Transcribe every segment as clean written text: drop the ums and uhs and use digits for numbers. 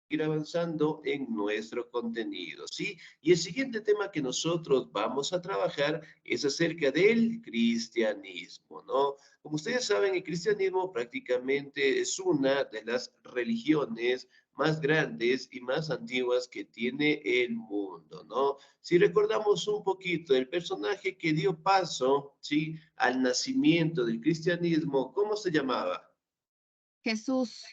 ir avanzando en nuestro contenido, ¿sí? Y el siguiente tema que nosotros vamos a trabajar es acerca del cristianismo, ¿no? Como ustedes saben, el cristianismo prácticamente es una de las religiones más grandes y más antiguas que tiene el mundo, ¿no? Si recordamos un poquito el personaje que dio paso, ¿sí?, al nacimiento del cristianismo, ¿cómo se llamaba? Jesús.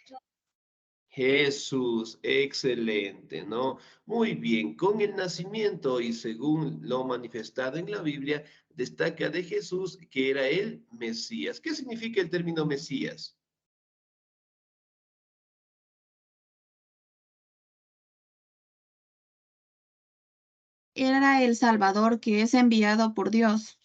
Jesús, excelente, ¿no? Muy bien, con el nacimiento y según lo manifestado en la Biblia, destaca de Jesús que era el Mesías. ¿Qué significa el término Mesías? Era el Salvador que es enviado por Dios.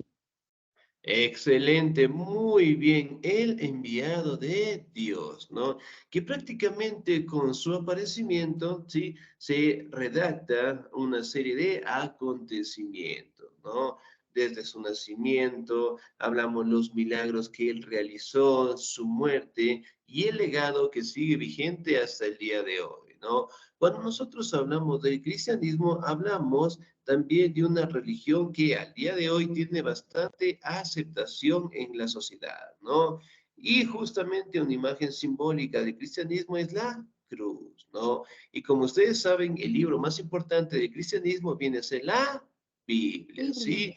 Excelente, muy bien, el enviado de Dios, ¿no? Que prácticamente con su aparecimiento, ¿sí?, se redacta una serie de acontecimientos, ¿no? Desde su nacimiento, hablamos los milagros que él realizó, su muerte y el legado que sigue vigente hasta el día de hoy, ¿no? Cuando nosotros hablamos del cristianismo, hablamos también de una religión que al día de hoy tiene bastante aceptación en la sociedad, ¿no? Y justamente una imagen simbólica del cristianismo es la cruz, ¿no? Y como ustedes saben, el libro más importante del cristianismo viene a ser la Biblia, ¿sí? Biblia.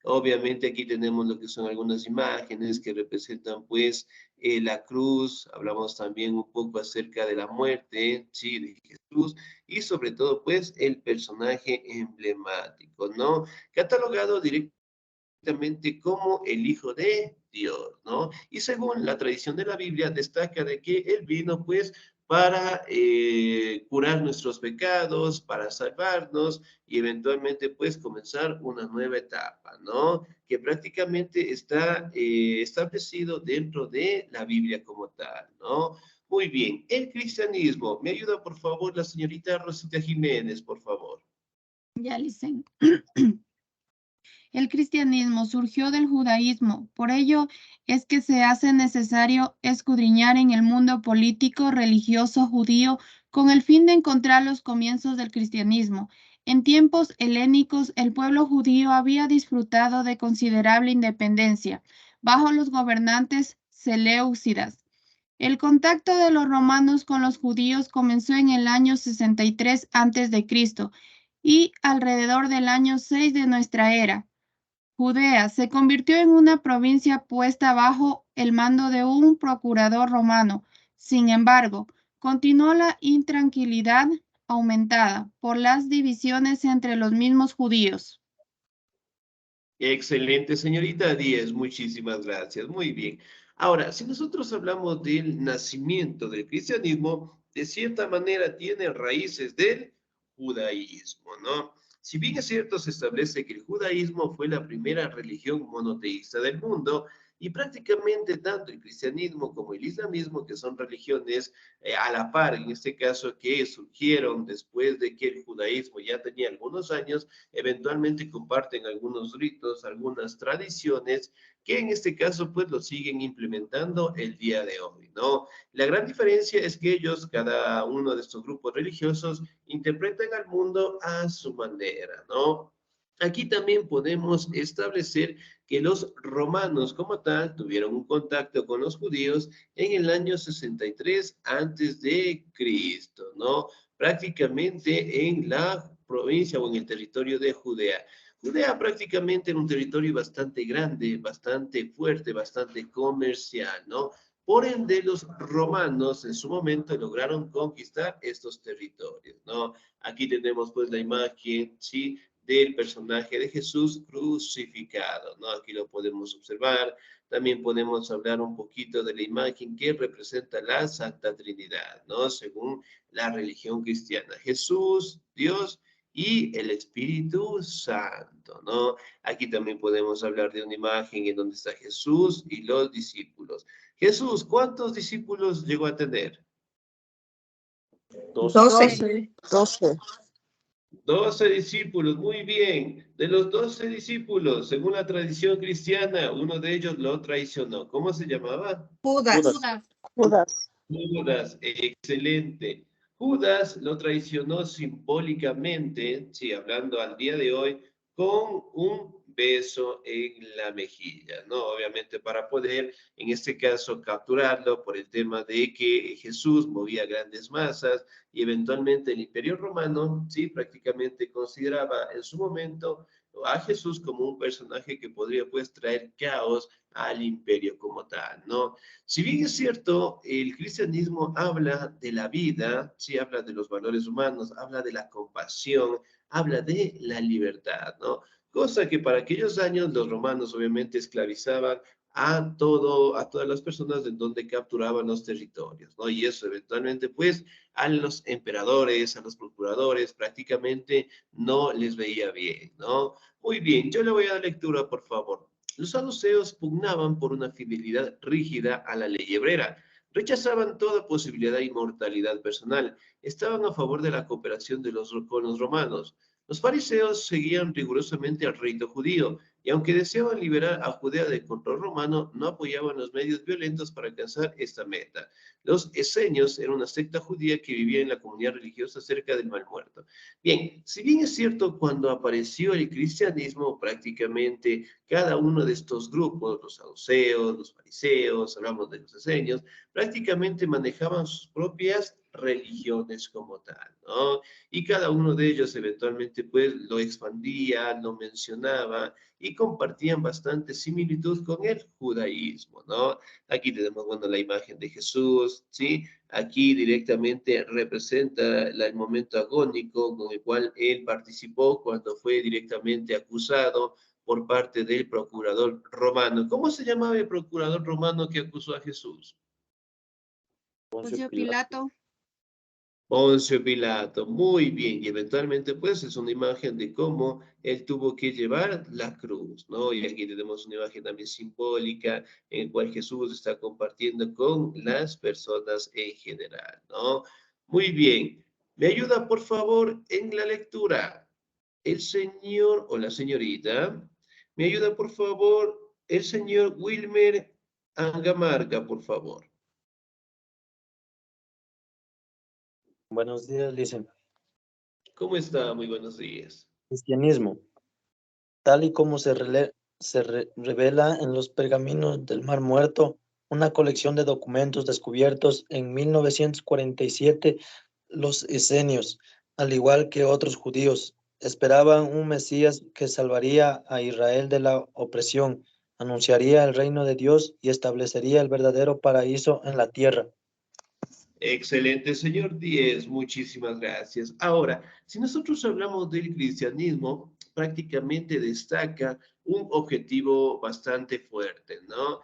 Obviamente aquí tenemos lo que son algunas imágenes que representan pues la cruz, hablamos también un poco acerca de la muerte, sí, de Jesús y sobre todo pues el personaje emblemático, ¿no? Catalogado directamente como el Hijo de Dios, ¿no? Y según la tradición de la Biblia, destaca de que Él vino, pues, para curar nuestros pecados, para salvarnos y eventualmente, pues, comenzar una nueva etapa, ¿no? Que prácticamente está establecido dentro de la Biblia como tal, ¿no? Muy bien, el cristianismo. ¿Me ayuda, por favor, la señorita Rosita Jiménez, por favor? Ya, Licen. El cristianismo surgió del judaísmo, por ello es que se hace necesario escudriñar en el mundo político religioso judío con el fin de encontrar los comienzos del cristianismo. En tiempos helénicos, el pueblo judío había disfrutado de considerable independencia bajo los gobernantes seleucidas. El contacto de los romanos con los judíos comenzó en el año 63 a.C. y alrededor del año 6 de nuestra era. Judea se convirtió en una provincia puesta bajo el mando de un procurador romano. Sin embargo, continuó la intranquilidad aumentada por las divisiones entre los mismos judíos. Excelente, señorita Díez, muchísimas gracias. Muy bien. Ahora, si nosotros hablamos del nacimiento del cristianismo, de cierta manera tiene raíces del judaísmo, ¿no? Si bien es cierto, se establece que el judaísmo fue la primera religión monoteísta del mundo y prácticamente tanto el cristianismo como el islamismo, que son religiones a la par, en este caso, que surgieron después de que el judaísmo ya tenía algunos años, eventualmente comparten algunos ritos, algunas tradiciones que en este caso pues lo siguen implementando el día de hoy, ¿no? La gran diferencia es que ellos, cada uno de estos grupos religiosos, interpretan al mundo a su manera, ¿no? Aquí también podemos establecer que los romanos como tal tuvieron un contacto con los judíos en el año 63 antes de Cristo, ¿no? Prácticamente en la provincia o en el territorio de Judea. Judea prácticamente era un territorio bastante grande, bastante fuerte, bastante comercial, ¿no? Por ende, los romanos en su momento lograron conquistar estos territorios, ¿no? Aquí tenemos pues la imagen, ¿sí?, del personaje de Jesús crucificado, ¿no? Aquí lo podemos observar. También podemos hablar un poquito de la imagen que representa la Santa Trinidad, ¿no? Según la religión cristiana. Jesús, Dios y el Espíritu Santo, ¿no? Aquí también podemos hablar de una imagen en donde está Jesús y los discípulos. Jesús, ¿cuántos discípulos llegó a tener? 12. 12. 12 discípulos, muy bien. De los 12 discípulos, según la tradición cristiana, uno de ellos lo traicionó. ¿Cómo se llamaba? Judas. Judas. Judas. Judas, excelente. Judas lo traicionó simbólicamente, sí, hablando al día de hoy, con un beso en la mejilla, ¿no? Obviamente para poder, en este caso, capturarlo por el tema de que Jesús movía grandes masas y eventualmente el Imperio Romano, sí, prácticamente consideraba en su momento a Jesús como un personaje que podría pues traer caos al imperio como tal, ¿no? Si bien es cierto, el cristianismo habla de la vida, sí habla de los valores humanos, habla de la compasión, habla de la libertad, ¿no? Cosa que para aquellos años los romanos obviamente esclavizaban a todas las personas de donde capturaban los territorios, ¿no? Y eso eventualmente, pues, a los emperadores, a los procuradores, prácticamente no les veía bien, ¿no? Muy bien, yo le voy a dar lectura, por favor. Los saduceos pugnaban por una fidelidad rígida a la ley hebrea, rechazaban toda posibilidad de inmortalidad personal, estaban a favor de la cooperación con los romanos. Los fariseos seguían rigurosamente al rito judío, y aunque deseaban liberar a Judea del control romano, no apoyaban los medios violentos para alcanzar esta meta. Los esenios eran una secta judía que vivía en la comunidad religiosa cerca del Mar Muerto. Bien, si bien es cierto, cuando apareció el cristianismo, prácticamente cada uno de estos grupos, los saduceos, los fariseos, hablamos de los esenios, prácticamente manejaban sus propias religiones como tal, ¿no? Y cada uno de ellos eventualmente pues lo expandía, lo mencionaba y compartían bastante similitud con el judaísmo, ¿no? Aquí tenemos, bueno, la imagen de Jesús, ¿sí? Aquí directamente representa el momento agónico con el cual él participó cuando fue directamente acusado por parte del procurador romano. ¿Cómo se llamaba el procurador romano que acusó a Jesús? Poncio Poncio Pilato. Pilato. Poncio Pilato, muy bien, y eventualmente pues es una imagen de cómo él tuvo que llevar la cruz, ¿no? Y aquí tenemos una imagen también simbólica en la cual Jesús está compartiendo con las personas en general, ¿no? Muy bien, ¿me ayuda por favor en la lectura? El señor o la señorita, ¿me ayuda por favor el señor Wilmer Angamarga, por favor? Buenos días, dicen. ¿Cómo está? Muy buenos días. Cristianismo, tal y como revela en los pergaminos del Mar Muerto, una colección de documentos descubiertos en 1947, los esenios, al igual que otros judíos, esperaban un Mesías que salvaría a Israel de la opresión, anunciaría el reino de Dios y establecería el verdadero paraíso en la tierra. Excelente, señor Díez, muchísimas gracias. Ahora, si nosotros hablamos del cristianismo, prácticamente destaca un objetivo bastante fuerte, ¿no?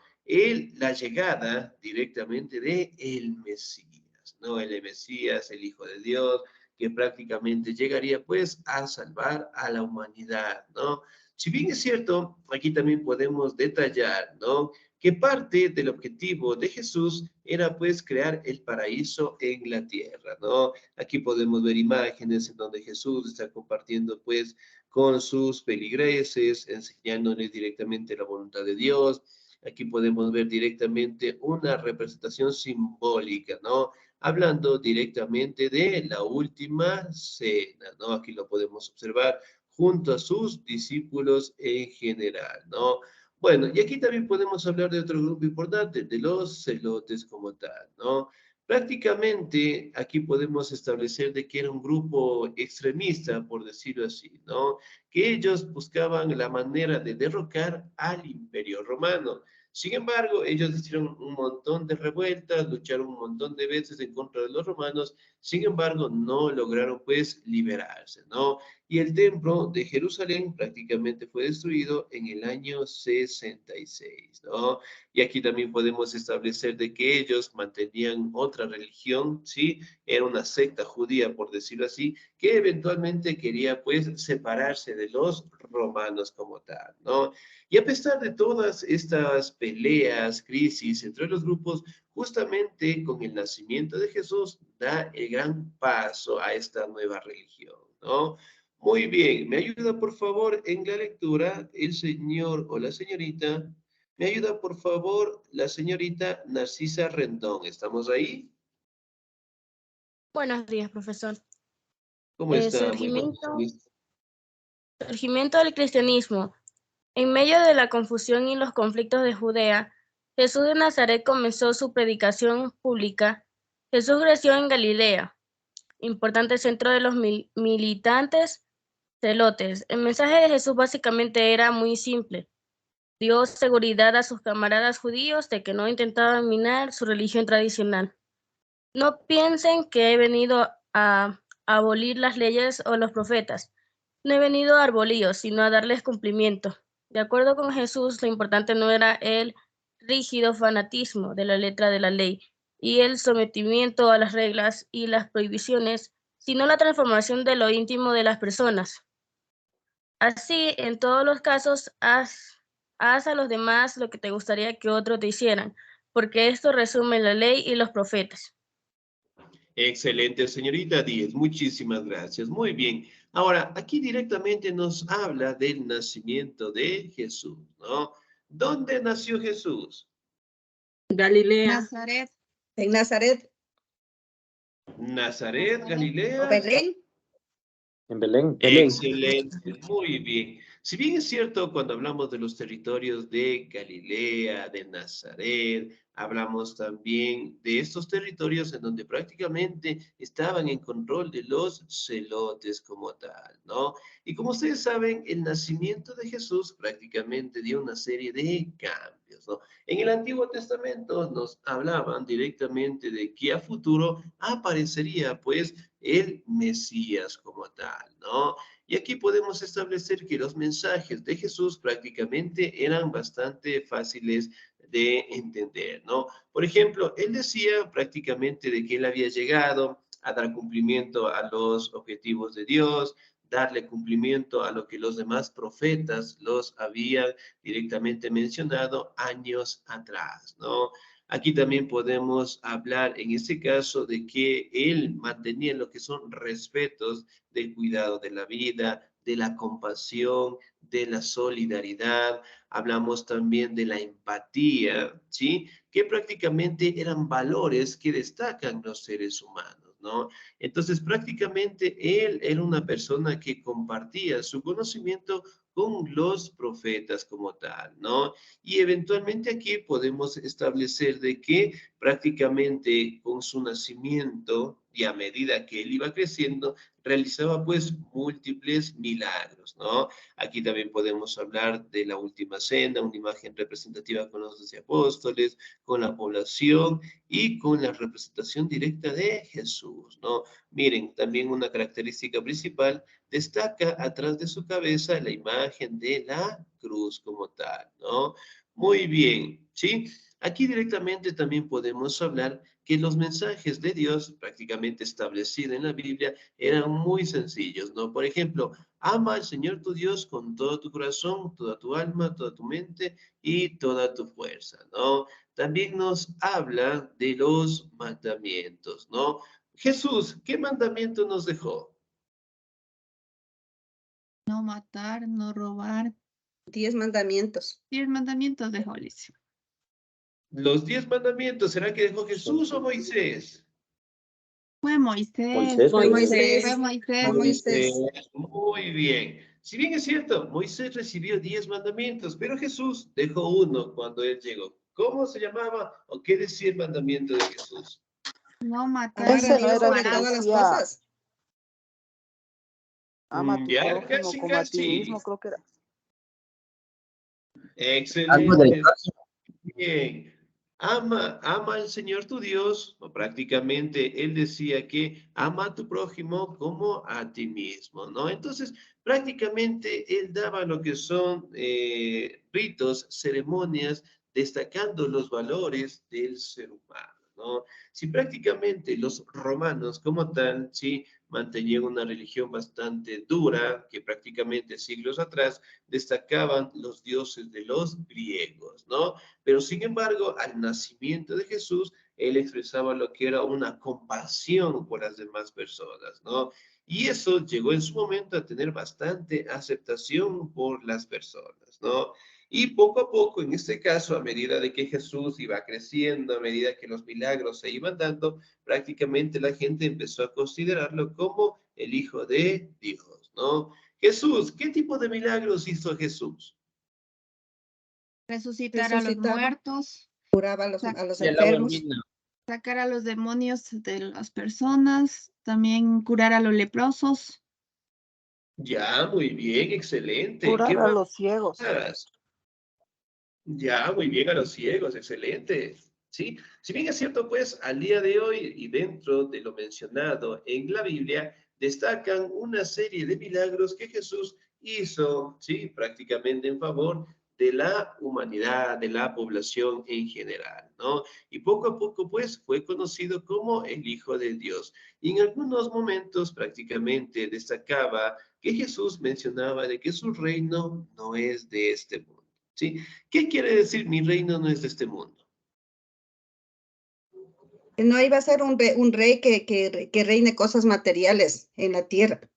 La llegada directamente de el Mesías, ¿no? El Mesías, el Hijo de Dios, que prácticamente llegaría pues a salvar a la humanidad, ¿no? Si bien es cierto, aquí también podemos detallar, ¿no? Que parte del objetivo de Jesús era pues crear el paraíso en la tierra, ¿no? Aquí podemos ver imágenes en donde Jesús está compartiendo pues con sus feligreses, enseñándoles directamente la voluntad de Dios. Aquí podemos ver directamente una representación simbólica, ¿no? Hablando directamente de la última cena, ¿no? Aquí lo podemos observar junto a sus discípulos en general, ¿no? Bueno, y aquí también podemos hablar de otro grupo importante, de los celotes como tal, ¿no? Prácticamente aquí podemos establecer de que era un grupo extremista, por decirlo así, ¿no? Que ellos buscaban la manera de derrocar al Imperio Romano. Sin embargo, ellos hicieron un montón de revueltas, lucharon un montón de veces en contra de los romanos, sin embargo, no lograron pues liberarse, ¿no? Y el templo de Jerusalén prácticamente fue destruido en el año 66, ¿no? Y aquí también podemos establecer de que ellos mantenían otra religión, ¿sí? Era una secta judía, por decirlo así, que eventualmente quería pues separarse de los romanos como tal, ¿no? Y a pesar de todas estas peleas, crisis entre los grupos, justamente con el nacimiento de Jesús da el gran paso a esta nueva religión, ¿no? Muy bien, ¿me ayuda por favor en la lectura el señor o la señorita? ¿Me ayuda por favor la señorita Narcisa Rendón? ¿Estamos ahí? Buenos días, profesor. ¿Cómo está? Muy buenos días. Surgimiento del cristianismo. En medio de la confusión y los conflictos de Judea, Jesús de Nazaret comenzó su predicación pública. Jesús creció en Galilea, importante centro de los militantes celotes. El mensaje de Jesús básicamente era muy simple. Dio seguridad a sus camaradas judíos de que no intentaban minar su religión tradicional. No piensen que he venido a abolir las leyes o los profetas. No he venido a abolirlos, sino a darles cumplimiento. De acuerdo con Jesús, lo importante no era el rígido fanatismo de la letra de la ley y el sometimiento a las reglas y las prohibiciones, sino la transformación de lo íntimo de las personas. Así, en todos los casos, haz a los demás lo que te gustaría que otros te hicieran, porque esto resume la ley y los profetas. Excelente, señorita Díez. Muchísimas gracias. Muy bien. Ahora, aquí directamente nos habla del nacimiento de Jesús, ¿no? ¿Dónde nació Jesús? Galilea. Nazaret. En Nazaret. Nazaret, Galilea. ¿O Belén? En Belén. Excelente, muy bien. Si bien es cierto, cuando hablamos de los territorios de Galilea, de Nazaret, hablamos también de estos territorios en donde prácticamente estaban en control de los celotes como tal, ¿no? Y como ustedes saben, el nacimiento de Jesús prácticamente dio una serie de cambios, ¿no? En el Antiguo Testamento nos hablaban directamente de que a futuro aparecería, pues, el Mesías como tal, ¿no? Y aquí podemos establecer que los mensajes de Jesús prácticamente eran bastante fáciles de entender, ¿no? Por ejemplo, él decía prácticamente de que él había llegado a dar cumplimiento a los objetivos de Dios, darle cumplimiento a lo que los demás profetas los habían directamente mencionado años atrás, ¿no? Aquí también podemos hablar en este caso de que él mantenía lo que son respetos del cuidado de la vida, de la compasión, de la solidaridad. Hablamos también de la empatía, ¿sí? Que prácticamente eran valores que destacan los seres humanos, ¿no? Entonces, prácticamente él era una persona que compartía su conocimiento con los profetas como tal, ¿no? Y eventualmente aquí podemos establecer de que prácticamente con su nacimiento y a medida que él iba creciendo, realizaba pues múltiples milagros, ¿no? Aquí también podemos hablar de la última cena, una imagen representativa con los 12 apóstoles, con la población y con la representación directa de Jesús, ¿no? Miren, también una característica principal, destaca atrás de su cabeza la imagen de la cruz como tal, ¿no? Muy bien, ¿sí? Aquí directamente también podemos hablar que los mensajes de Dios prácticamente establecidos en la Biblia eran muy sencillos, ¿no? Por ejemplo, ama al Señor tu Dios con todo tu corazón, toda tu alma, toda tu mente y toda tu fuerza, ¿no? También nos habla de los mandamientos, ¿no? Jesús, ¿qué mandamiento nos dejó? No matar, no robar. 10 mandamientos. 10 mandamientos de Hollis. Los 10 mandamientos, ¿será que dejó Jesús o Moisés? Fue Moisés. Moisés. Fue Moisés. Fue Moisés. Fue Moisés. Muy bien. Si bien es cierto, Moisés recibió 10 mandamientos, pero Jesús dejó uno cuando él llegó. ¿Cómo se llamaba o qué decía el mandamiento de Jesús? No matar, Amar a Ese no Dios era sobre el que todas las decía, cosas. ama a tu Ya, prójimo casi, como a ti casi. mismo, creo que era. Algo del Excelente. Bien. Ama al Señor tu Dios, o prácticamente él decía que ama a tu prójimo como a ti mismo, ¿no? Entonces, prácticamente él daba lo que son ritos, ceremonias, destacando los valores del ser humano, ¿no? Si prácticamente los romanos como tal, sí, mantenían una religión bastante dura, que prácticamente siglos atrás destacaban los dioses de los griegos, ¿no? Pero sin embargo, al nacimiento de Jesús, él expresaba lo que era una compasión por las demás personas, ¿no? Y eso llegó en su momento a tener bastante aceptación por las personas, ¿no? Y poco a poco, en este caso, a medida de que Jesús iba creciendo, a medida que los milagros se iban dando, prácticamente la gente empezó a considerarlo como el Hijo de Dios, ¿no? Jesús, ¿qué tipo de milagros hizo Jesús? Resucitar a los Resucitaba, muertos, curaba a los Y el agua enfermos. vino. sacar a los demonios de las personas, también curar a los leprosos. Ya, muy bien, excelente. ¿Qué Curar a más? los ciegos. Ya, muy bien, a los ciegos, excelente. Sí, si bien es cierto, pues al día de hoy y dentro de lo mencionado en la Biblia, destacan una serie de milagros que Jesús hizo, sí, prácticamente en favor de la humanidad, de la población en general, ¿no? Y poco a poco, pues, fue conocido como el Hijo de Dios. Y en algunos momentos prácticamente destacaba que Jesús mencionaba de que su reino no es de este mundo, ¿sí? ¿Qué quiere decir mi reino no es de este mundo? No iba a ser un rey que reine cosas materiales en la tierra.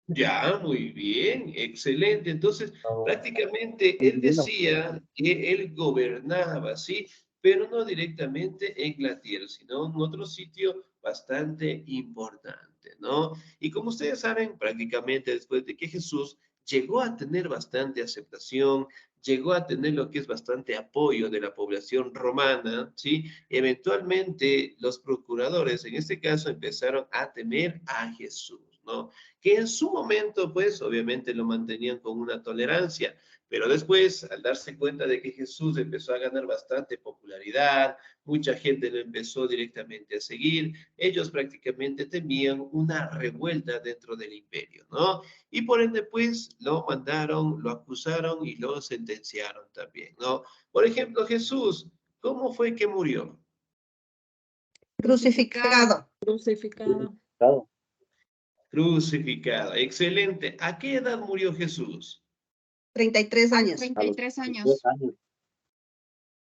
Ya, muy bien, excelente. Entonces, prácticamente él Divino. decía que él gobernaba, ¿sí? Pero no directamente en la tierra, sino en otro sitio bastante importante, ¿no? Y como ustedes saben, prácticamente después de que Jesús llegó a tener bastante aceptación, llegó a tener lo que es bastante apoyo de la población romana, ¿sí? Eventualmente los procuradores, en este caso, empezaron a temer a Jesús, ¿no? Que en su momento, pues, obviamente lo mantenían con una tolerancia, pero después, al darse cuenta de que Jesús empezó a ganar bastante popularidad, mucha gente lo empezó directamente a seguir, ellos prácticamente temían una revuelta dentro del imperio, ¿no? Y por ende, pues, lo mandaron, lo acusaron y lo sentenciaron también, ¿no? Por ejemplo, Jesús, ¿cómo fue que murió? Crucificado. Crucificado. Claro. Crucificado. Excelente. ¿A qué edad murió Jesús? 33 años. 33 10 años. años.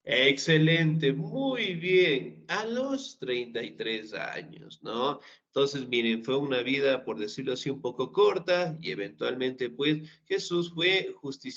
Excelente, muy bien. A los 33 años, ¿no? Entonces, miren, fue una vida, por decirlo así, un poco corta y eventualmente, pues, Jesús fue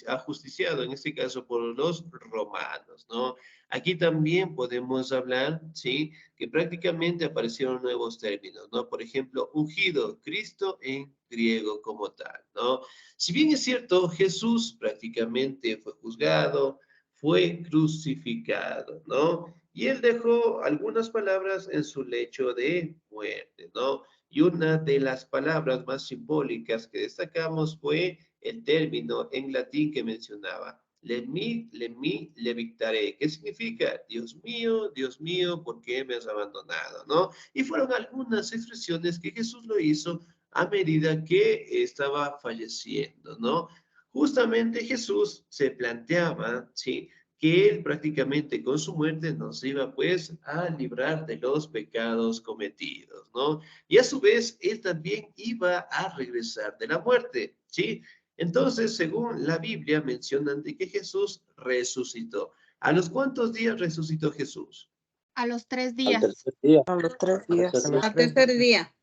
ajusticiado, en este caso, por los romanos, ¿no? Aquí también podemos hablar, ¿sí? Que prácticamente aparecieron nuevos términos, ¿no? Por ejemplo, ungido, Cristo en griego como tal, ¿no? Si bien es cierto, Jesús prácticamente fue juzgado, fue crucificado, ¿no? Y él dejó algunas palabras en su lecho de muerte, ¿no? Y una de las palabras más simbólicas que destacamos fue el término en latín que mencionaba, lemmi levictare, que significa, Dios mío, ¿por qué me has abandonado? ¿No? Y fueron algunas expresiones que Jesús lo hizo a medida que estaba falleciendo, ¿no? Justamente Jesús se planteaba, ¿sí? Que él prácticamente con su muerte nos iba pues a librar de los pecados cometidos, ¿no? Y a su vez, él también iba a regresar de la muerte, ¿sí? Entonces, según la Biblia, mencionan de que Jesús resucitó. ¿A los cuántos días resucitó Jesús? A los 3 Al días. tercer día. A los 3 días. Al tercer día.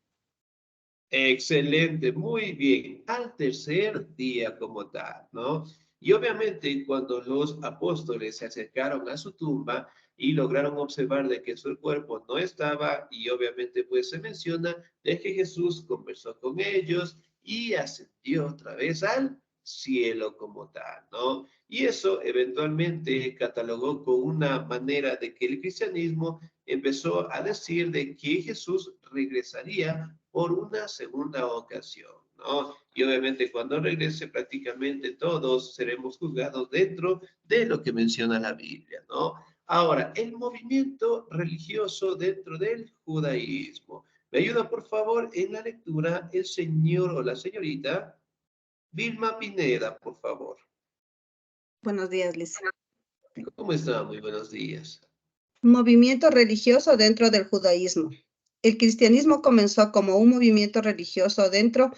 Excelente, muy bien. Al tercer día como tal, ¿no? Y obviamente cuando los apóstoles se acercaron a su tumba y lograron observar de que su cuerpo no estaba, y obviamente pues se menciona de que Jesús conversó con ellos y ascendió otra vez al cielo como tal, ¿no? Y eso eventualmente catalogó con una manera de que el cristianismo empezó a decir de que Jesús regresaría por una segunda ocasión, ¿no? Y obviamente cuando regrese prácticamente todos seremos juzgados dentro de lo que menciona la Biblia, ¿no? Ahora, el movimiento religioso dentro del judaísmo. ¿Me ayuda, por favor, en la lectura el señor o la señorita Vilma Pineda, por favor? Buenos días, Liz. ¿Cómo está? Muy buenos días. Movimiento religioso dentro del judaísmo. El cristianismo comenzó como un movimiento religioso dentro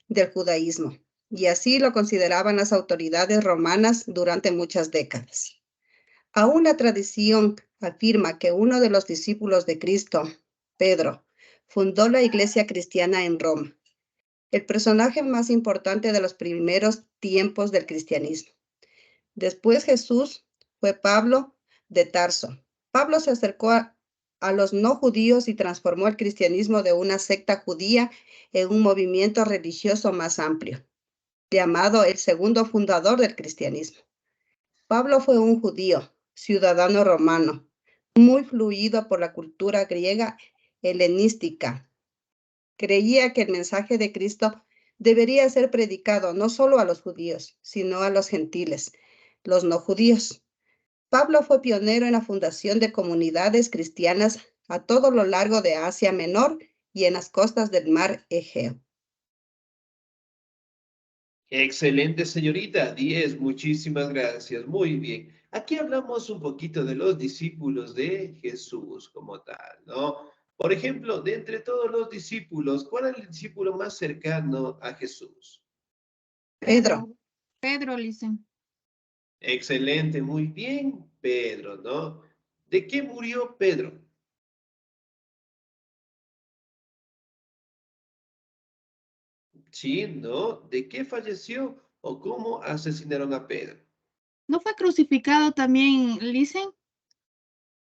del judaísmo, y así lo consideraban las autoridades romanas durante muchas décadas. Aún la tradición afirma que uno de los discípulos de Cristo, Pedro, fundó la iglesia cristiana en Roma, el personaje más importante de los primeros tiempos del cristianismo. Después Jesús fue Pablo de Tarso. Pablo se acercó a los no judíos y transformó el cristianismo de una secta judía en un movimiento religioso más amplio, llamado el segundo fundador del cristianismo. Pablo fue un judío, ciudadano romano, muy fluido por la cultura griega helenística. Creía que el mensaje de Cristo debería ser predicado no solo a los judíos, sino a los gentiles, los no judíos. Pablo fue pionero en la fundación de comunidades cristianas a todo lo largo de Asia Menor y en las costas del mar Egeo. Excelente, señorita. 10, muchísimas gracias. Muy bien. Aquí hablamos un poquito de los discípulos de Jesús como tal, ¿no? Por ejemplo, de entre todos los discípulos, ¿cuál es el discípulo más cercano a Jesús? Pedro. Pedro, dicen. Excelente, muy bien, Pedro, ¿no? ¿De qué murió Pedro? Sí, ¿no? ¿De qué falleció o cómo asesinaron a Pedro? ¿No fue crucificado también, dicen?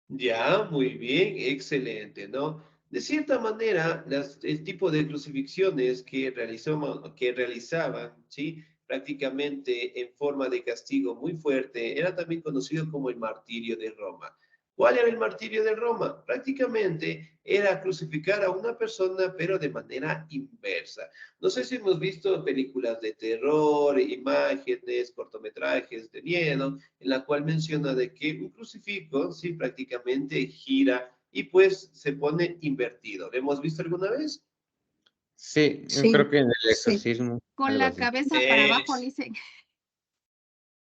Ya, muy bien, excelente, ¿no? De cierta manera, el tipo de crucifixiones que realizaban, ¿sí? Prácticamente en forma de castigo muy fuerte, era también conocido como el martirio de Roma. ¿Cuál era el martirio de Roma? Prácticamente era crucificar a una persona, pero de manera inversa. No sé si hemos visto películas de terror, imágenes, cortometrajes de miedo, en la cual menciona de que un crucifijo, sí, prácticamente gira y pues se pone invertido. ¿Lo hemos visto alguna vez? Sí, yo Sí, creo que en el sí. exorcismo, Con algo la así. cabeza para abajo, dicen.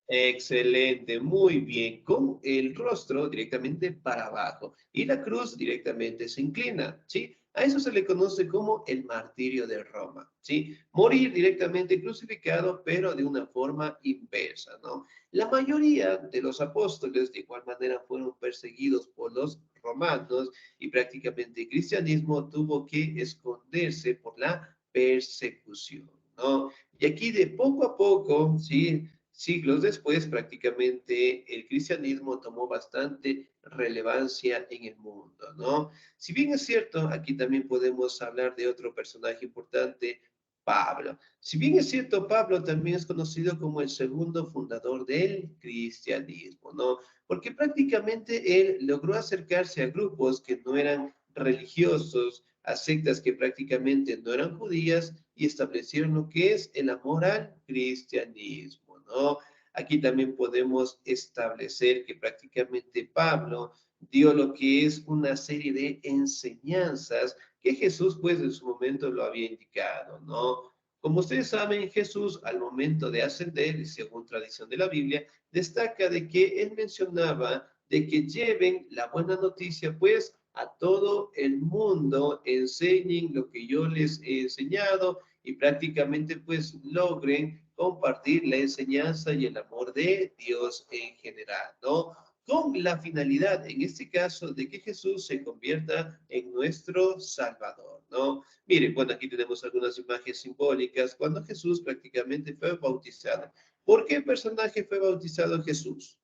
Excelente, muy bien, con el rostro directamente para abajo y la cruz directamente se inclina, ¿sí? A eso se le conoce como el martirio de Roma, ¿sí? Morir directamente crucificado, pero de una forma inversa, ¿no? La mayoría de los apóstoles de igual manera fueron perseguidos por los romanos y prácticamente el cristianismo tuvo que esconderse por la persecución, ¿no? Y aquí de poco a poco, ¿sí? Siglos después, prácticamente el cristianismo tomó bastante relevancia en el mundo, ¿no? Si bien es cierto, aquí también podemos hablar de otro personaje importante, Pablo. Si bien es cierto, Pablo también es conocido como el segundo fundador del cristianismo, ¿no? Porque prácticamente él logró acercarse a grupos que no eran religiosos, a sectas que prácticamente no eran judías y establecieron lo que es el amor al cristianismo, ¿no? Aquí también podemos establecer que prácticamente Pablo dio lo que es una serie de enseñanzas que Jesús pues en su momento lo había indicado, ¿no? Como ustedes saben, Jesús al momento de ascender, según tradición de la Biblia, destaca de que él mencionaba de que lleven la buena noticia pues a todo el mundo, enseñen lo que yo les he enseñado y prácticamente pues logren compartir la enseñanza y el amor de Dios en general, ¿no? Con la finalidad, en este caso, de que Jesús se convierta en nuestro Salvador, ¿no? Miren, bueno, aquí tenemos algunas imágenes simbólicas cuando Jesús prácticamente fue bautizado. ¿Por qué personaje fue bautizado Jesús?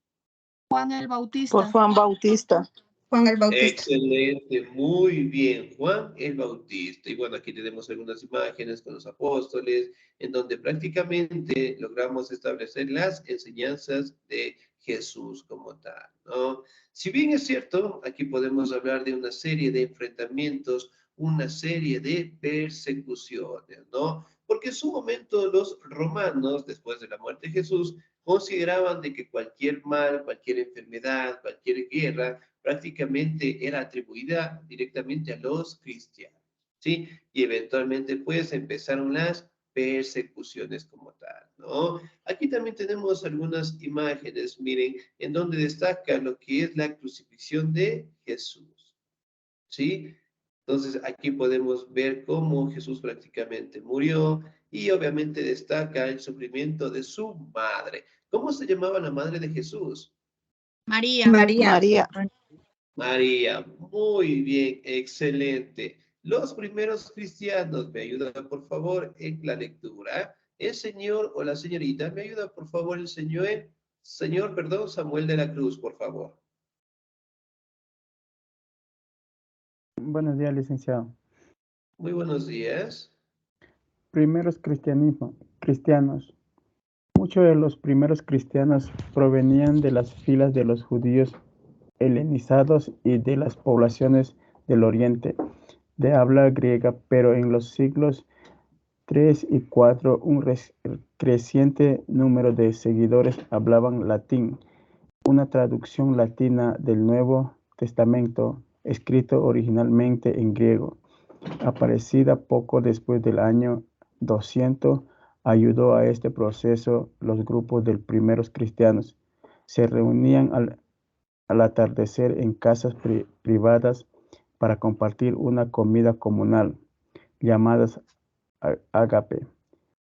Juan el Por Bautista. Juan Bautista. Juan el Bautista. Excelente, muy bien, Juan el Bautista. Y bueno, aquí tenemos algunas imágenes con los apóstoles, en donde prácticamente logramos establecer las enseñanzas de Jesús como tal, ¿no? Si bien es cierto, aquí podemos hablar de una serie de enfrentamientos, una serie de persecuciones, ¿no? Porque en su momento los romanos, después de la muerte de Jesús, consideraban de que cualquier mal, cualquier enfermedad, cualquier guerra, prácticamente era atribuida directamente a los cristianos, ¿sí? Y eventualmente pues empezaron las persecuciones como tal, ¿no? Aquí también tenemos algunas imágenes, miren, en donde destaca lo que es la crucifixión de Jesús, ¿sí? Entonces aquí podemos ver cómo Jesús prácticamente murió y obviamente destaca el sufrimiento de su madre. ¿Cómo se llamaba la madre de Jesús? María. María. María, muy bien, excelente. Los primeros cristianos, me ayuda por favor en la lectura. El señor o la señorita, me ayuda por favor el señor Señor, perdón, Samuel de la Cruz, por favor. Buenos días, licenciado. Muy buenos días. Primeros cristianos. Muchos de los primeros cristianos provenían de las filas de los judíos helenizados y de las poblaciones del oriente de habla griega, pero en los siglos 3 y 4 un creciente número de seguidores hablaban latín, una traducción latina del Nuevo Testamento, escrito originalmente en griego, aparecida poco después del año 200, ayudó a este proceso. Los grupos de primeros cristianos se reunían al atardecer en casas privadas para compartir una comida comunal, llamadas ágape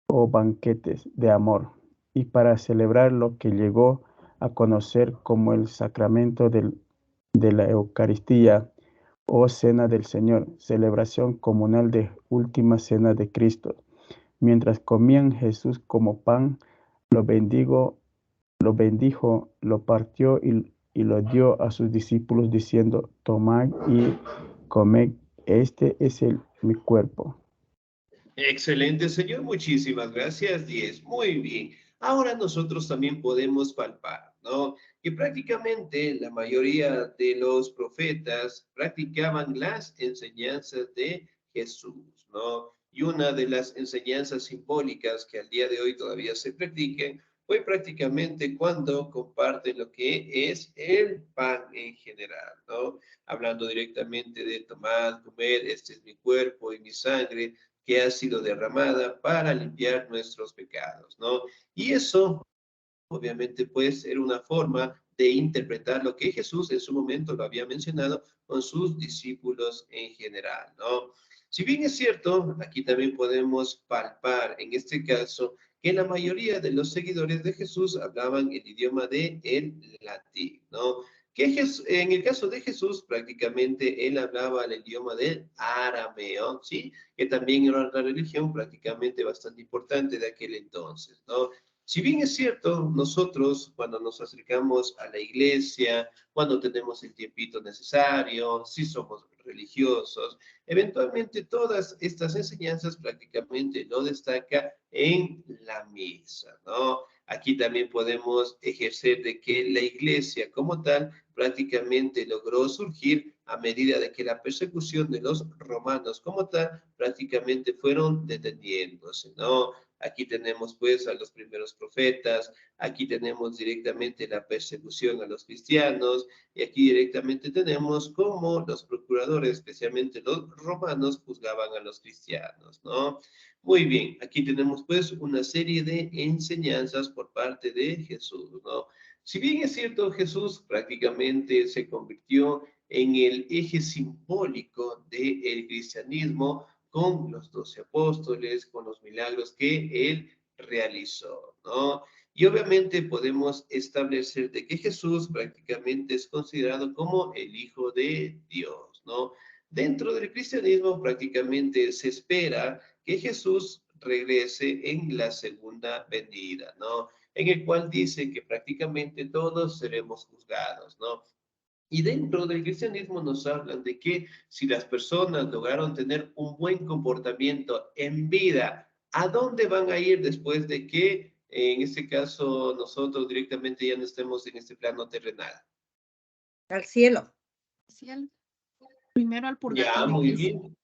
o banquetes de amor, y para celebrar lo que llegó a conocer como el sacramento de la Eucaristía o Cena del Señor, celebración comunal de última cena de Cristo. Mientras comían, Jesús como pan lo bendijo, lo partió y lo dio a sus discípulos diciendo: tomad y comed, este es mi cuerpo. Excelente, señor. Muchísimas gracias. 10. Muy bien. Ahora nosotros también podemos palpar, ¿no? Que prácticamente la mayoría de los profetas practicaban las enseñanzas de Jesús, ¿no? Y una de las enseñanzas simbólicas que al día de hoy todavía se practican fue prácticamente cuando comparten lo que es el pan en general, ¿no? Hablando directamente de tomar, comer, este es mi cuerpo y mi sangre, que ha sido derramada para limpiar nuestros pecados, ¿no? Y eso, obviamente, puede ser una forma de interpretar lo que Jesús en su momento lo había mencionado con sus discípulos en general, ¿no? Si bien es cierto, aquí también podemos palpar, en este caso, que la mayoría de los seguidores de Jesús hablaban el idioma de el latín, ¿no? En el caso de Jesús, prácticamente él hablaba el idioma del arameo, ¿sí? Que también era una religión prácticamente bastante importante de aquel entonces, ¿no? Si bien es cierto, nosotros cuando nos acercamos a la iglesia, cuando tenemos el tiempito necesario, si somos religiosos, eventualmente todas estas enseñanzas prácticamente lo destaca en la misa, ¿no? Aquí también podemos ejercer de que la iglesia como tal prácticamente logró surgir a medida de que la persecución de los romanos como tal prácticamente fueron deteniéndose, ¿no? Aquí tenemos pues a los primeros profetas, aquí tenemos directamente la persecución a los cristianos y aquí directamente tenemos cómo los procuradores, especialmente los romanos, juzgaban a los cristianos, ¿no? Muy bien, aquí tenemos pues una serie de enseñanzas por parte de Jesús, ¿no? Si bien es cierto, Jesús prácticamente se convirtió en el eje simbólico del cristianismo con los 12 apóstoles, con los milagros que él realizó, ¿no? Y obviamente podemos establecer de que Jesús prácticamente es considerado como el Hijo de Dios, ¿no? Dentro del cristianismo prácticamente se espera que Jesús regrese en la segunda venida, ¿no? En el cual dice que prácticamente todos seremos juzgados, ¿no? Y dentro del cristianismo nos hablan de que si las personas lograron tener un buen comportamiento en vida, ¿a dónde van a ir después de que, en este caso, nosotros directamente ya no estemos en este plano terrenal? Al cielo. Cielo. Primero al Ya, purgatorio. muy dice. bien.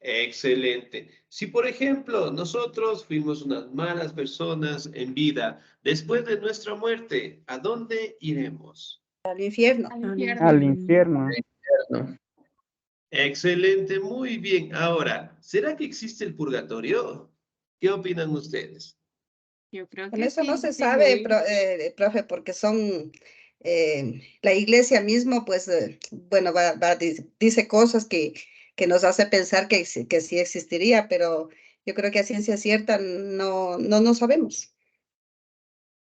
Excelente. Si, por ejemplo, nosotros fuimos unas malas personas en vida, después de nuestra muerte, ¿a dónde iremos? Al infierno. Al infierno. Al infierno. Excelente, muy bien. Ahora, ¿será que existe el purgatorio? ¿Qué opinan ustedes? Yo creo Con que eso no sí. se Sí, sabe, muy- profe, porque son, la iglesia mismo, pues, bueno, dice cosas que nos hace pensar que sí existiría, pero yo creo que a ciencia cierta no sabemos.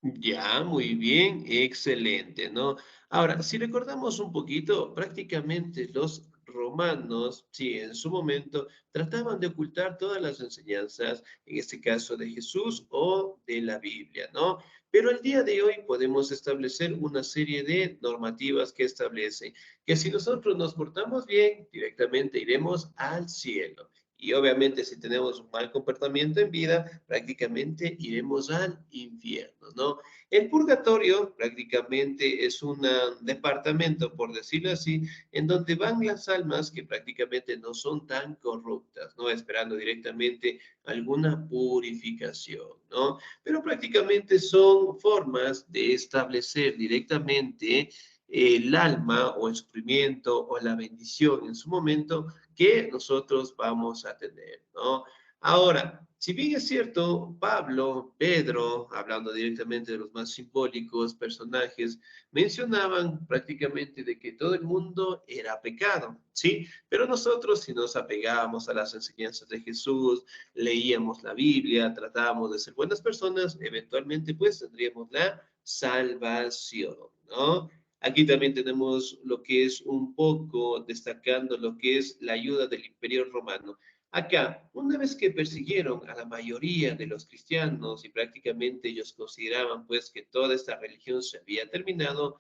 Ya, muy bien, excelente, ¿no? Ahora, si recordamos un poquito, prácticamente los romanos, sí, en su momento trataban de ocultar todas las enseñanzas, en este caso de Jesús o de la Biblia, ¿no? Pero el día de hoy podemos establecer una serie de normativas que establecen que si nosotros nos portamos bien, directamente iremos al cielo. Y obviamente si tenemos un mal comportamiento en vida, prácticamente iremos al infierno, ¿no? El purgatorio prácticamente es un departamento, por decirlo así, en donde van las almas que prácticamente no son tan corruptas, ¿no? Esperando directamente alguna purificación, ¿no? Pero prácticamente son formas de establecer directamente el alma o el sufrimiento o la bendición en su momento que nosotros vamos a tener, ¿no? Ahora, si bien es cierto, Pablo, Pedro, hablando directamente de los más simbólicos personajes, mencionaban prácticamente de que todo el mundo era pecado, ¿sí? Pero nosotros, si nos apegábamos a las enseñanzas de Jesús, leíamos la Biblia, tratábamos de ser buenas personas, eventualmente pues tendríamos la salvación, ¿no? Aquí también tenemos lo que es un poco destacando lo que es la ayuda del Imperio Romano. Acá, una vez que persiguieron a la mayoría de los cristianos y prácticamente ellos consideraban pues que toda esta religión se había terminado,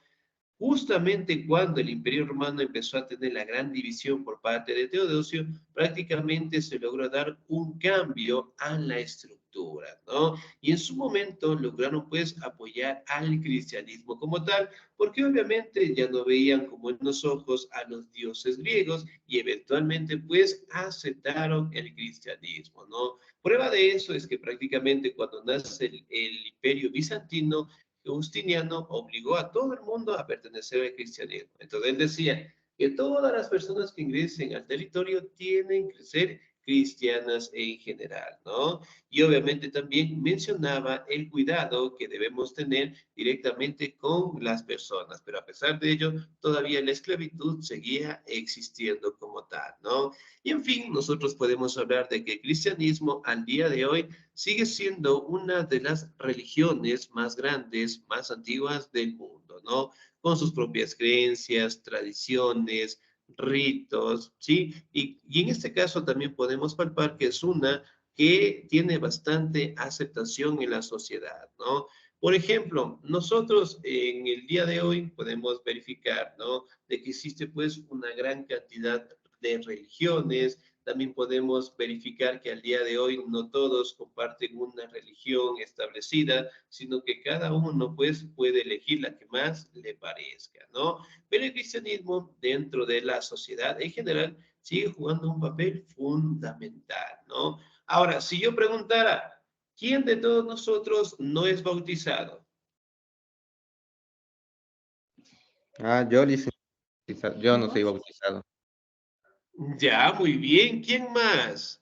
justamente cuando el Imperio Romano empezó a tener la gran división por parte de Teodosio, prácticamente se logró dar un cambio a la estructura, ¿no? Y en su momento lograron pues apoyar al cristianismo como tal, porque obviamente ya no veían con buenos ojos a los dioses griegos y eventualmente pues aceptaron el cristianismo, ¿no? Prueba de eso es que prácticamente cuando nace el Imperio Bizantino, Justiniano obligó a todo el mundo a pertenecer al cristianismo. Entonces él decía que todas las personas que ingresen al territorio tienen que ser cristianas en general, ¿no? Y obviamente también mencionaba el cuidado que debemos tener directamente con las personas, pero a pesar de ello, todavía la esclavitud seguía existiendo como tal, ¿no? Y en fin, nosotros podemos hablar de que el cristianismo al día de hoy sigue siendo una de las religiones más grandes, más antiguas del mundo, ¿no? Con sus propias creencias, tradiciones, ritos, ¿sí? Y en este caso también podemos palpar que es una que tiene bastante aceptación en la sociedad, ¿no? Por ejemplo, nosotros en el día de hoy podemos verificar, ¿no? De que existe pues una gran cantidad de religiones, también podemos verificar que al día de hoy no todos comparten una religión establecida, sino que cada uno pues puede elegir la que más le parezca, ¿no? Pero el cristianismo dentro de la sociedad en general sigue jugando un papel fundamental, ¿no? Ahora, si yo preguntara, ¿quién de todos nosotros no es bautizado? Yo no soy bautizado. Ya, muy bien. ¿Quién más?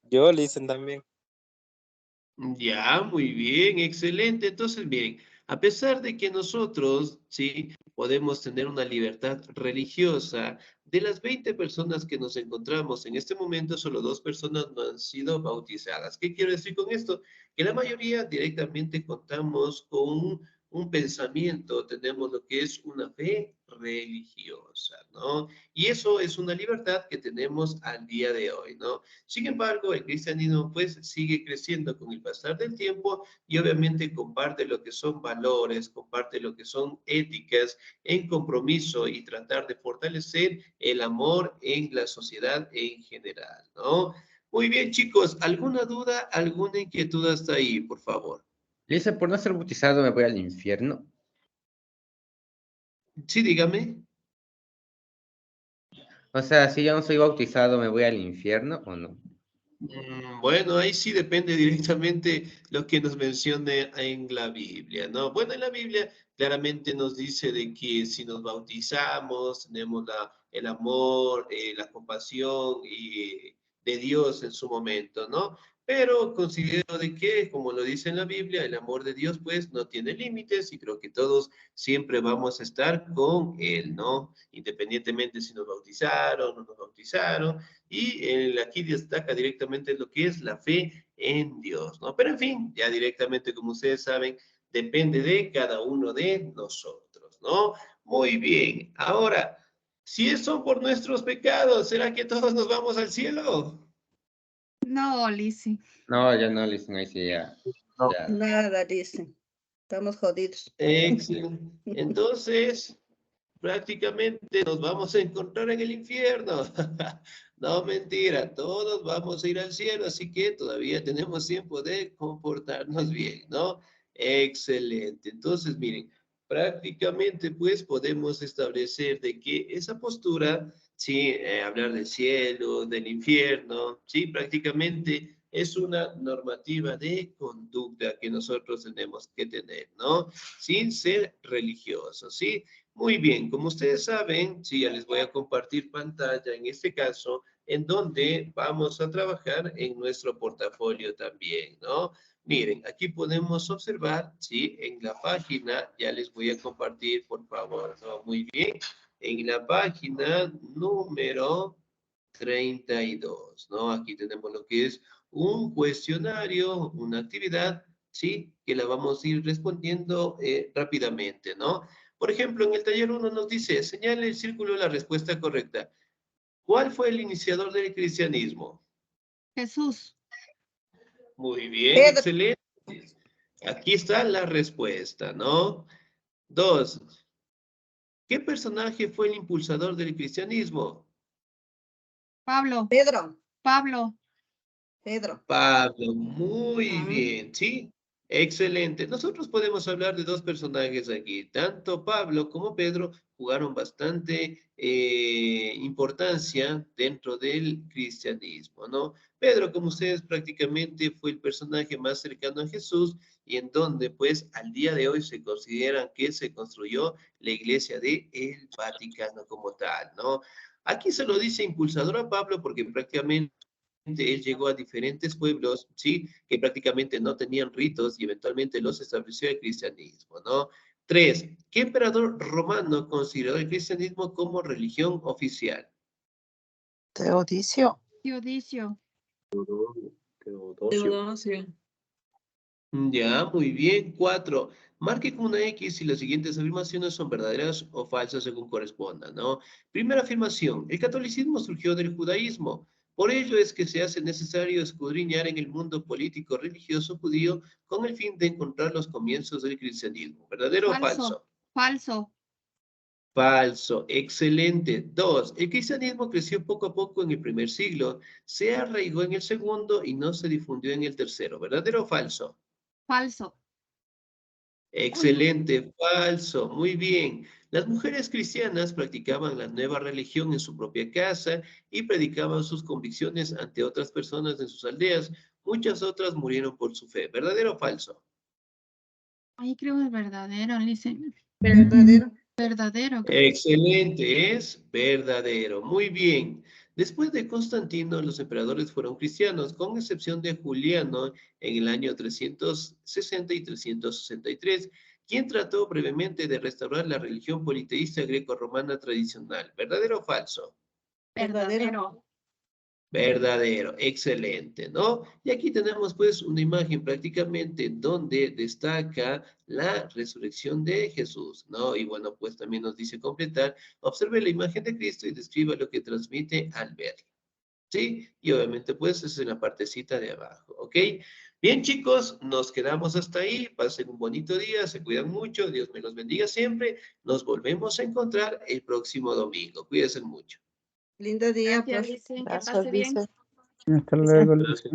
Yo, Listen, también. Ya, muy bien, excelente. Entonces, miren, a pesar de que nosotros, sí, podemos tener una libertad religiosa, de las 20 personas que nos encontramos en este momento, solo 2 personas no han sido bautizadas. ¿Qué quiero decir con esto? Que la mayoría directamente contamos con un pensamiento, tenemos lo que es una fe religiosa, ¿no? Y eso es una libertad que tenemos al día de hoy, ¿no? Sin embargo, el cristianismo pues sigue creciendo con el pasar del tiempo y obviamente comparte lo que son valores, comparte lo que son éticas en compromiso y tratar de fortalecer el amor en la sociedad en general, ¿no? Muy bien, chicos, ¿alguna duda, alguna inquietud hasta ahí, por favor? Dice, por no ser bautizado me voy al infierno. Sí, dígame. O sea, si yo no soy bautizado, ¿me voy al infierno o no? Bueno, ahí sí depende directamente lo que nos mencione en la Biblia, ¿no? Bueno, en la Biblia claramente nos dice de que si nos bautizamos, tenemos el amor, la compasión y de Dios en su momento, ¿no? Pero considero de que, como lo dice en la Biblia, el amor de Dios pues no tiene límites y creo que todos siempre vamos a estar con Él, ¿no? Independientemente si nos bautizaron o no nos bautizaron y aquí destaca directamente lo que es la fe en Dios, ¿no? Pero en fin, ya directamente, como ustedes saben, depende de cada uno de nosotros, ¿no? Muy bien, ahora, si son por nuestros pecados, ¿será que todos nos vamos al cielo? No, Lizzy. No, ya no, listen, ahí sí ya. No. Ya. Nada, dicen. Estamos jodidos. Excelente. Entonces, prácticamente nos vamos a encontrar en el infierno. No, mentira, todos vamos a ir al cielo, así que todavía tenemos tiempo de comportarnos bien, ¿no? Excelente. Entonces, miren, prácticamente pues podemos establecer de que esa postura, sí, hablar del cielo, del infierno, sí, prácticamente es una normativa de conducta que nosotros tenemos que tener, ¿no? Sin ser religiosos, ¿sí? Muy bien, como ustedes saben, sí, ya les voy a compartir pantalla en este caso, en donde vamos a trabajar en nuestro portafolio también, ¿no? Miren, aquí podemos observar, sí, en la página, ya les voy a compartir, por favor, ¿no? Muy bien, en la página número 32, ¿no? Aquí tenemos lo que es un cuestionario, una actividad, ¿sí? Que la vamos a ir respondiendo rápidamente, ¿no? Por ejemplo, en el taller 1 nos dice, señale el círculo de la respuesta correcta. ¿Cuál fue el iniciador del cristianismo? Jesús. Muy bien, Pedro. excelente. Aquí está la respuesta, ¿no? 2. ¿Qué personaje fue el impulsador del cristianismo? Pablo. Pedro. Pablo. Pedro. Pablo, muy Ah. bien, ¿sí? Excelente. Nosotros podemos hablar de dos personajes aquí. Tanto Pablo como Pedro jugaron bastante importancia dentro del cristianismo, ¿no? Pedro, como ustedes prácticamente fue el personaje más cercano a Jesús y en donde pues al día de hoy se considera que se construyó la iglesia de el Vaticano como tal, ¿no? Aquí se lo dice impulsador a Pablo porque prácticamente él llegó a diferentes pueblos, ¿sí? Que prácticamente no tenían ritos y eventualmente los estableció el cristianismo, ¿no? 3. ¿Qué emperador romano consideró el cristianismo como religión oficial? Teodicio. Teodicio. Teodosio. Ya, muy bien. 4. Marque con una X si las siguientes afirmaciones son verdaderas o falsas según correspondan, ¿no? Primera afirmación. El catolicismo surgió del judaísmo. Por ello es que se hace necesario escudriñar en el mundo político religioso judío con el fin de encontrar los comienzos del cristianismo. ¿Verdadero o falso? Falso. Falso. Excelente. 2. El cristianismo creció poco a poco en el primer siglo, se arraigó en el segundo y no se difundió en el tercero. ¿Verdadero o falso? Falso. Excelente, falso, muy bien. Las mujeres cristianas practicaban la nueva religión en su propia casa y predicaban sus convicciones ante otras personas en sus aldeas. Muchas otras murieron por su fe. ¿Verdadero o falso? Ahí creo que es verdadero, Lizzy. Verdadero. Verdadero, creo. Excelente, es verdadero. Muy bien. Después de Constantino, los emperadores fueron cristianos, con excepción de Juliano en el año 360 y 363, quien trató brevemente de restaurar la religión politeísta greco-romana tradicional. ¿Verdadero o falso? Verdadero. Verdadero, excelente, ¿no? Y aquí tenemos pues una imagen prácticamente donde destaca la resurrección de Jesús, ¿no? Y bueno, pues también nos dice completar, observe la imagen de Cristo y describa lo que transmite al verla, ¿sí? Y obviamente pues es en la partecita de abajo, ¿ok? Bien chicos, nos quedamos hasta ahí, pasen un bonito día, se cuidan mucho, Dios me los bendiga siempre, nos volvemos a encontrar el próximo domingo, cuídense mucho. Lindo día, Gracias, profe. Lizzy. Que Gracias, pase bien. dice. Hasta luego, Lizzy.